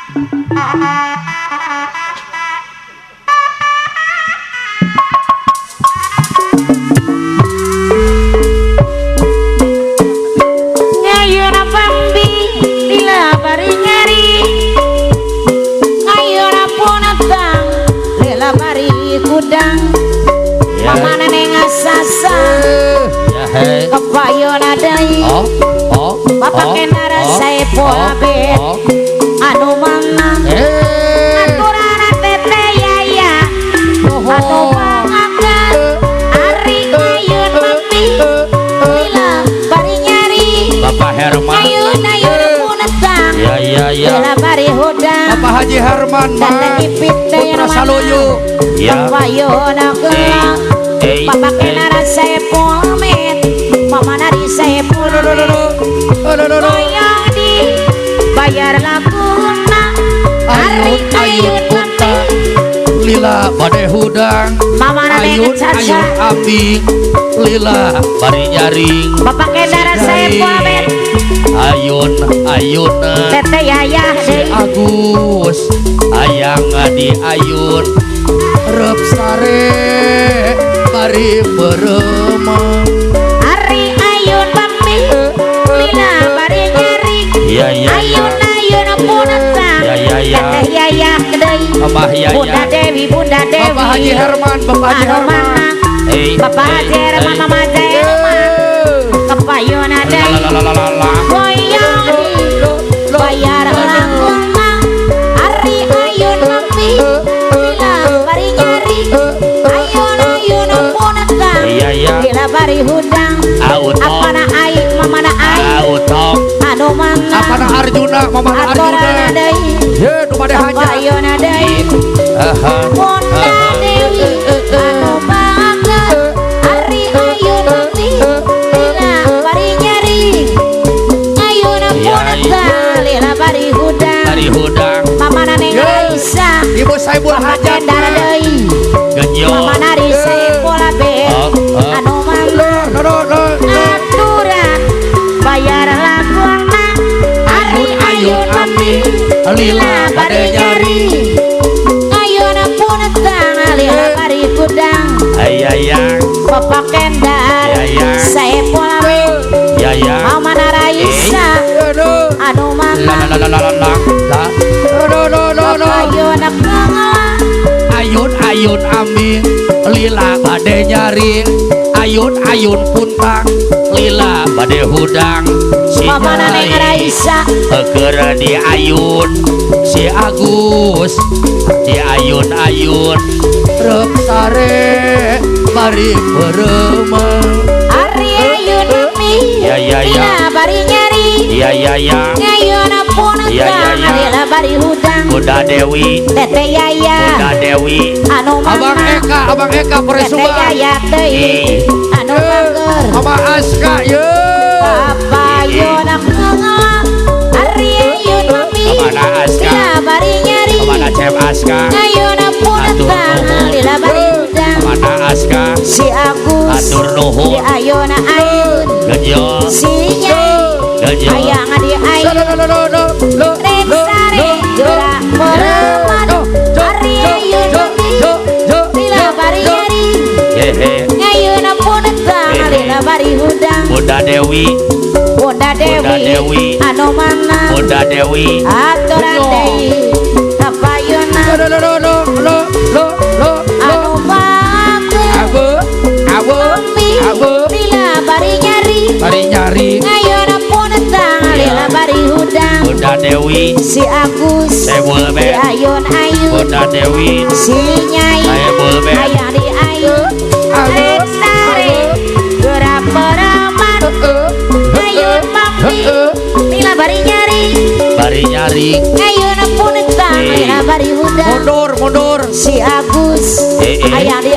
Ngayuna pambi lila bari nyari, ngayuna punatang lila bari kudang, pamana neng asasa kepayona dai, bapak kenara saya pola bet, anu mana aturana tete yaya, anu mangakan ari ngayun mati lila bari nyari, Bapak Herman ngayun punatang ya lila bari hudang, Bapak Haji Herman dan ipit teh Saluyu ya kepayona gelang, bapak kenara saya pola met, pamana di saya pola goyang di bayar laguna hari ayun mati lila bade hudang mamana ayun dengan caca ayun abdi lila bari nyaring bapak kenara saya pola ayun ayun tete yaya si Agus ayang di ayun rep sare bari beremang hari ayun mati lila bari nyari ya ayun punatang tete yaya kedai Bapak Bunda Dewi Bapak Haji Herman Bapak Haji anu Herman mana bapak Haji Herman mama Haji Herman kepayona dai goyang di bayar laguna hari ayun mati lila bari nyari ayun punatang lila bari hudang apana aing mamana aing Autok anu mana apana Arjuna mamana Arjuna aturana dai ye nu bade haja kepayona dai Bunda Dewi anu banget hari ayun mati lila bari nyari ayun punatang lila bari hudang dari hudang mamana neng Raisa Ibu Saibul Hajat kendara deui genyo mamana di sekolah be anu mana aturan bayar laguna hari ayun mati lila bari nyari ayun punatang lila bari kudang ayayang bapak kendar saya pola be yayang mamana Raisa anu mana ayun ayun ayun amin lila bade nyaring ayun ayun puntang lila bade hudang si mamana neng Raisa Eger di ayun si Agus di ayun ayun rep sare bari beremang hari ayun mati lila bari nyari ya ngayun punatang lila bari hudang Bunda Dewi tete yaya Bunda Dewi anu mana Abang Eka tete Presuma yaya teh anu mager Mama Aska ye apa yona ngelang hari ayun mati Kemana Aska lila bari nyari kemana Cep Aska ngayun punatang lila bari hudang kemana Aska si Agus atur di nuhun ayuna ayun genyo si Nyai genyo ayang di ayun Reksare gerak pereman hari ayun mati lila bari nyari hehe ngayun punatang lila bari hudang Bunda Dewi Bunda Dewi anu mana Bunda Dewi aturan deui kapayuna anu banget lila bari nyari bari nyari ngayun punatang lila bari hudang Bunda Dewi si Agus Sebul di be ayun ayun Bunda Dewi si Nyai Sebul be ayang di ayun Reksare gerak pereman ayun mati lila bari nyari ngayun punatang lila bari hudang mundur si Agus ayang di